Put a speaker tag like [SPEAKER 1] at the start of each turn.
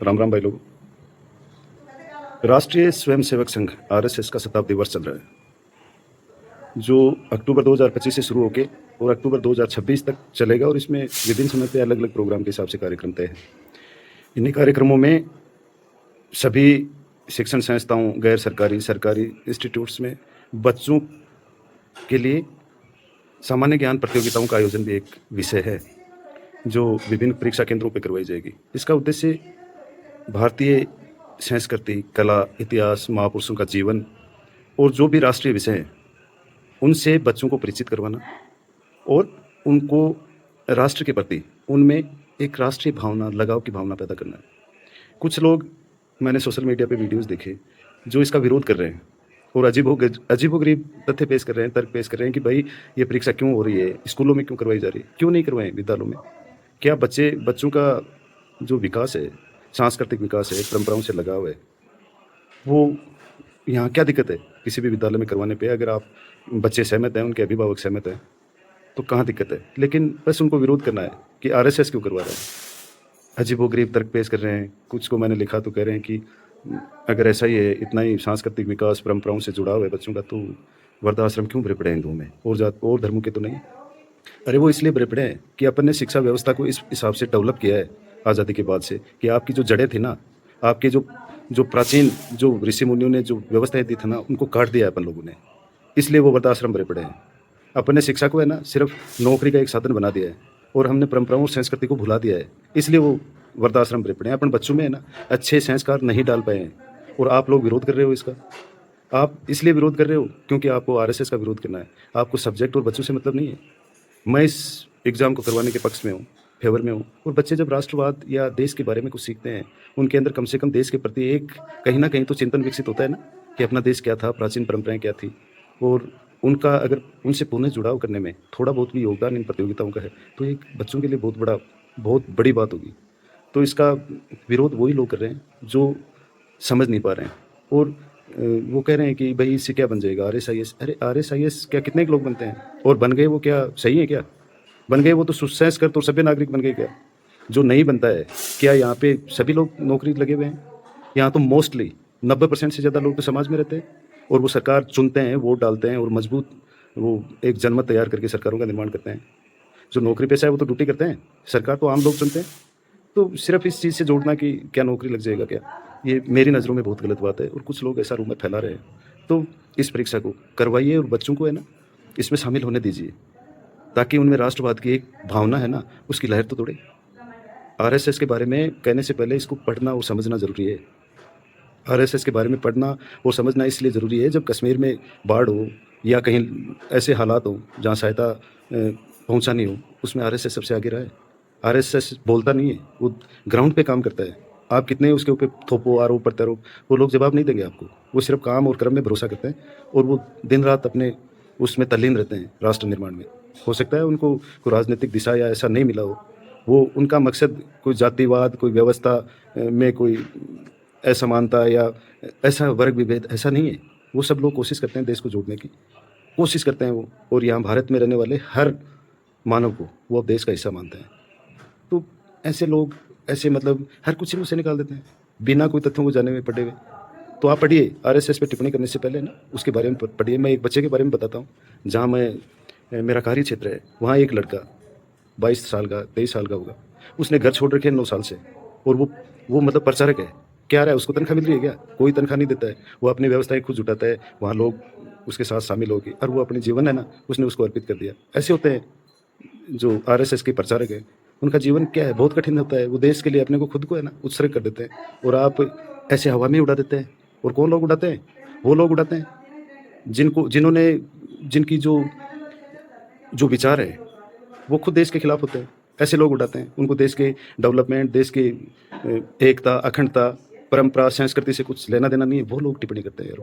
[SPEAKER 1] राम राम भाई लोग। राष्ट्रीय स्वयंसेवक संघ आरएसएस का शताब्दी वर्ष चल रहा है, जो अक्टूबर 2025 से शुरू होकर और अक्टूबर 2026 तक चलेगा। और इसमें विभिन्न समय पे अलग अलग प्रोग्राम के हिसाब से कार्यक्रम तय है। इन्हीं कार्यक्रमों में सभी शिक्षण संस्थाओं, गैर सरकारी, सरकारी इंस्टीट्यूट्स में बच्चों के लिए सामान्य ज्ञान प्रतियोगिताओं का आयोजन भी एक विषय है, जो विभिन्न परीक्षा केंद्रों पर करवाई जाएगी। इसका उद्देश्य भारतीय संस्कृति, कला, इतिहास, महापुरुषों का जीवन और जो भी राष्ट्रीय विषय हैं उनसे बच्चों को परिचित करवाना और उनको राष्ट्र के प्रति उनमें एक राष्ट्रीय भावना, लगाव की भावना पैदा करना। कुछ लोग, मैंने सोशल मीडिया पे वीडियोस देखे जो इसका विरोध कर रहे हैं और अजीबोगरीब तथ्य पेश कर रहे हैं, तर्क पेश कर रहे हैं कि भाई ये परीक्षा क्यों हो रही है, स्कूलों में क्यों करवाई जा रही है, क्यों नहीं करवाएं विद्यालयों में। क्या बच्चों का जो विकास है, सांस्कृतिक विकास है, परंपराओं से लगाव है, वो यहाँ क्या दिक्कत है किसी भी विद्यालय में करवाने पे? अगर आप बच्चे सहमत हैं, उनके अभिभावक सहमत हैं, तो कहाँ दिक्कत है? लेकिन बस उनको विरोध करना है कि आरएसएस क्यों करवा रहा है। अजीबोगरीब तर्क पेश कर रहे हैं। कुछ को मैंने लिखा तो कह रहे हैं कि अगर ऐसा ही है, इतना ही सांस्कृतिक विकास, परंपराओं से जुड़ाव है बच्चों का, तो वृद्धाश्रम क्यों भरे पड़े हैं हिंदुओं में, और धर्मों के तो नहीं। अरे वो इसलिए भरे पड़े हैं कि अपन ने शिक्षा व्यवस्था को इस हिसाब से डेवलप किया है आज़ादी के बाद से कि आपकी जो जड़ें थी ना, आपके जो प्राचीन जो ऋषि मुनियों ने जो व्यवस्थाएं दी थी ना, उनको काट दिया है अपन लोगों ने। इसलिए वो वृद्धाश्रम भरे पड़े हैं। अपन ने शिक्षा को है ना सिर्फ नौकरी का एक साधन बना दिया है और हमने परंपराओं और संस्कृति को भुला दिया है, इसलिए वो वृद्धाश्रम भरे पड़े हैं। अपन बच्चों में है ना अच्छे संस्कार नहीं डाल पाए हैं और आप लोग विरोध कर रहे हो इसका। आप इसलिए विरोध कर रहे हो क्योंकि आपको आरएसएस का विरोध करना है, आपको सब्जेक्ट और बच्चों से मतलब नहीं है। मैं इस एग्ज़ाम को करवाने के पक्ष में हूँ, फेवर में हूँ। और बच्चे जब राष्ट्रवाद या देश के बारे में कुछ सीखते हैं, उनके अंदर कम से कम देश के प्रति एक कहीं ना कहीं तो चिंतन विकसित होता है ना, कि अपना देश क्या था, प्राचीन परंपराएं क्या थी, और उनका अगर उनसे पुनः जुड़ाव करने में थोड़ा बहुत भी योगदान इन प्रतियोगिताओं का है, तो एक बच्चों के लिए बहुत बड़ी बात होगी। तो इसका विरोध वही लोग कर रहे हैं जो समझ नहीं पा रहे हैं। और वो कह रहे हैं कि भाई इससे क्या बन जाएगा, आरएसआईएस। अरे आरएसआईएस क्या कितने लोग बनते हैं, और बन गए वो क्या सही है? क्या बन गए वो तो सुसंस्कृत और सभ्य नागरिक बन गए क्या? जो नहीं बनता है, क्या यहाँ पे सभी लोग नौकरी लगे हुए हैं? यहाँ तो मोस्टली 90% से ज़्यादा लोग तो समाज में रहते हैं और वो सरकार चुनते हैं, वोट डालते हैं और मजबूत वो एक जनमत तैयार करके सरकारों का निर्माण करते हैं। जो नौकरी पेशा है वो तो ड्यूटी करते हैं, सरकार तो आम लोग चुनते हैं। तो सिर्फ इस चीज़ से जोड़ना कि क्या नौकरी लग जाएगा क्या, ये मेरी नज़रों में बहुत गलत बात है और कुछ लोग ऐसा रूमर फैला रहे हैं। तो इस परीक्षा को करवाइए और बच्चों को है ना इसमें शामिल होने दीजिए, ताकि उनमें राष्ट्रवाद की एक भावना है ना, उसकी लहर तो तोड़े। आरएसएस के बारे में कहने से पहले इसको पढ़ना और समझना ज़रूरी है। आरएसएस के बारे में पढ़ना और समझना इसलिए ज़रूरी है, जब कश्मीर में बाढ़ हो या कहीं ऐसे हालात हो जहाँ सहायता पहुँचानी हो, उसमें आरएसएस सबसे आगे रहा है। आरएसएस बोलता नहीं है, वो ग्राउंड पे काम करता है। आप कितने उसके ऊपर थोपो, आरोप प्रत्यारोप, वो लोग जवाब नहीं देंगे आपको। वो सिर्फ काम और कर्म में भरोसा करते हैं और वो दिन रात अपने उसमें तल्लीन रहते हैं, राष्ट्र निर्माण में। हो सकता है उनको कोई राजनीतिक दिशा या ऐसा नहीं मिला हो, वो उनका मकसद कोई जातिवाद, कोई व्यवस्था में कोई असमानता या ऐसा वर्ग विभेद ऐसा नहीं है। वो सब लोग कोशिश करते हैं देश को जोड़ने की, कोशिश करते हैं वो। और यहाँ भारत में रहने वाले हर मानव को वो अब देश का हिस्सा मानते हैं। तो ऐसे लोग ऐसे मतलब हर कुछ ही उसे निकाल देते हैं बिना कोई तथ्यों को जाने में पड़े हुए। तो आप पढ़िए, आरएसएस पे टिप्पणी करने से पहले ना उसके बारे में पढ़िए। मैं एक बच्चे के बारे में बताता हूँ, जहाँ मेरा कार्य क्षेत्र है, वहाँ एक लड़का 22 साल का, 23 साल का होगा। उसने घर छोड़ रखे 9 साल से, और वो मतलब प्रचारक है। क्या रहा है, उसको तनख्वाह मिल रही है क्या? कोई तनख्वाह नहीं देता है। वो अपनी व्यवस्थाएं खुद जुटाता है, वहाँ लोग उसके साथ शामिल हो गए और वो अपने जीवन है ना उसने उसको अर्पित कर दिया। ऐसे होते हैं जो आरएसएस के प्रचारक हैं, उनका जीवन क्या है, बहुत कठिन होता है। वो देश के लिए अपने को खुद को है ना उत्सर्ग कर देते हैं और आप ऐसे हवा में उड़ा देते हैं। और कौन लोग उड़ाते हैं? वो लोग उड़ाते हैं जिन्होंने जिनकी जो विचार है वो खुद देश के खिलाफ होते हैं। ऐसे लोग उड़ाते हैं। उनको देश के डेवलपमेंट, देश के एकता, अखंडता, परंपरा, संस्कृति से कुछ लेना देना नहीं है। वो लोग टिप्पणी करते हैं यार।